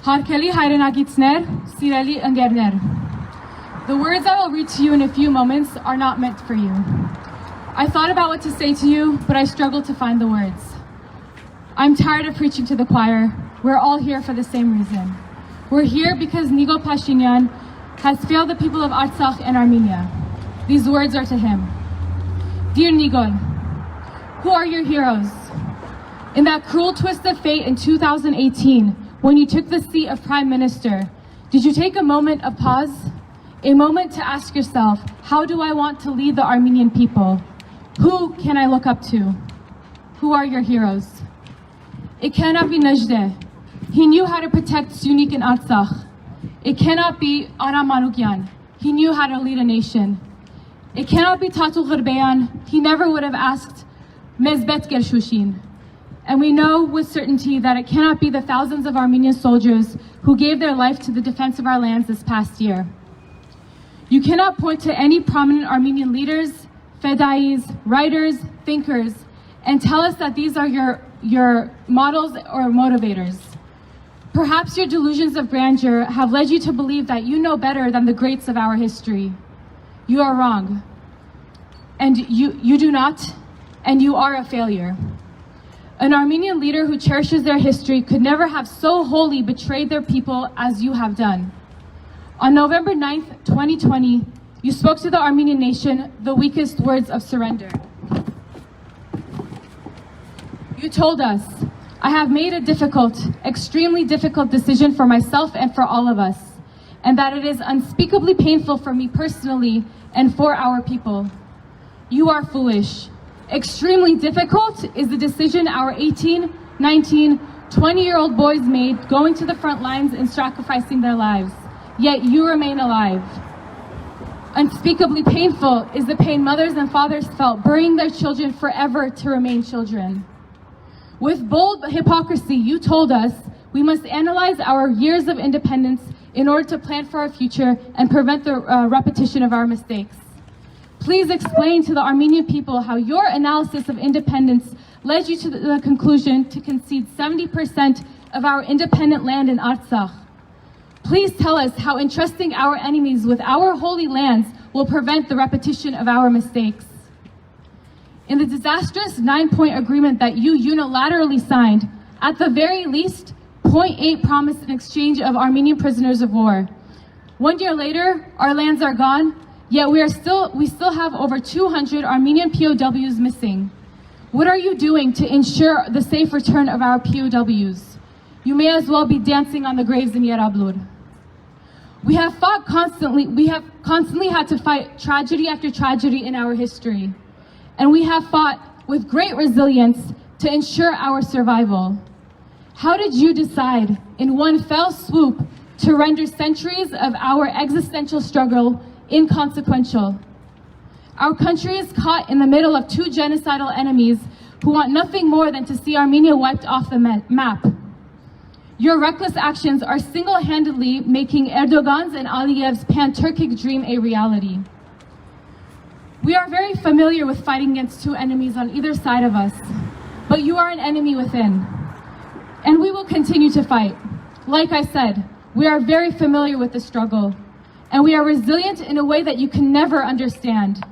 Հարգելի հայրենագիտներ, սիրելի ընկերներ. The words I will read to you in a few moments are not meant for you. I thought about what to say to you, but I struggled to find the words. I'm tired of preaching to the choir. We're all here for the same reason. We're here because Nikol Pashinyan has failed the people of Artsakh and Armenia. These words are to him. Dear Nikol, who are your heroes? In that cruel twist of fate in 2018, when you took the seat of Prime Minister, did you take a moment of pause? A moment to ask yourself, how do I want to lead the Armenian people? Who can I look up to? Who are your heroes? It cannot be Nejde. He knew how to protect Syunik and Artsakh. It cannot be Areni Margossian. He knew how to lead a nation. It cannot be Tatu Ghurbayan. He never would have asked Mezbet Gershushin. And we know with certainty that it cannot be the thousands of Armenian soldiers who gave their life to the defense of our lands this past year. You cannot point to any prominent Armenian leaders, fedais, writers, thinkers, and tell us that these are your models or motivators. Perhaps your delusions of grandeur have led you to believe that you know better than the greats of our history. You are wrong. And you do not, and you are a failure. An Armenian leader who cherishes their history could never have so wholly betrayed their people as you have done. On November 9th, 2020, you spoke to the Armenian nation the weakest words of surrender. You told us, I have made a difficult, extremely difficult decision for myself and for all of us, and that it is unspeakably painful for me personally and for our people. You are foolish. Extremely difficult is the decision our 18, 19, 20-year-old boys made going to the front lines and sacrificing their lives, yet you remain alive. Unspeakably painful is the pain mothers and fathers felt burying their children forever to remain children. With bold hypocrisy, you told us we must analyze our years of independence in order to plan for our future and prevent the repetition of our mistakes. Please explain to the Armenian people how your analysis of independence led you to the conclusion to concede 70% of our independent land in Artsakh. Please tell us how entrusting our enemies with our holy lands will prevent the repetition of our mistakes. In the disastrous 9-point agreement that you unilaterally signed, at the very least, point 8 promised an exchange of Armenian prisoners of war. 1 year later, our lands are gone, yet we still have over 200 Armenian POWs missing. What are you doing to ensure the safe return of our POWs? You may as well be dancing on the graves in Yerablur. We have constantly had to fight tragedy after tragedy in our history. And we have fought with great resilience to ensure our survival. How did you decide in one fell swoop to render centuries of our existential struggle inconsequential? Our country is caught in the middle of two genocidal enemies who want nothing more than to see Armenia wiped off the map. Your reckless actions are single-handedly making Erdogan's and Aliyev's pan-Turkic dream a reality. We are very familiar with fighting against two enemies on either side of us, but you are an enemy within. And we will continue to fight. Like I said, we are very familiar with the struggle, and we are resilient in a way that you can never understand.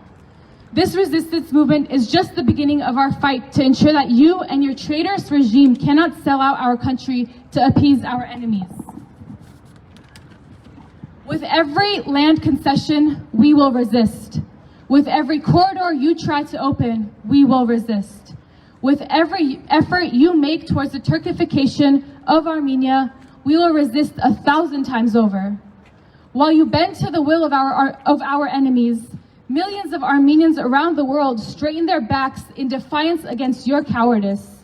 This resistance movement is just the beginning of our fight to ensure that you and your traitorous regime cannot sell out our country to appease our enemies. With every land concession, we will resist. With every corridor you try to open, we will resist. With every effort you make towards the Turkification of Armenia, we will resist 1,000 times over. While you bend to the will of our enemies, millions of Armenians around the world straighten their backs in defiance against your cowardice.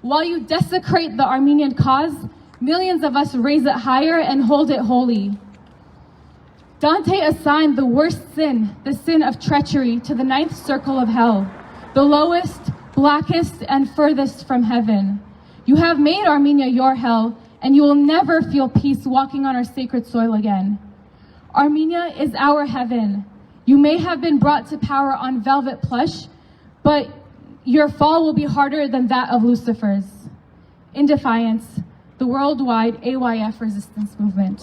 While you desecrate the Armenian cause, millions of us raise it higher and hold it holy. Dante assigned the worst sin, the sin of treachery, to the 9th circle of hell, the lowest, blackest, and furthest from heaven. You have made Armenia your hell, and you will never feel peace walking on our sacred soil again. Armenia is our heaven. You may have been brought to power on velvet plush, but your fall will be harder than that of Lucifer's. In defiance, the worldwide AYF resistance movement.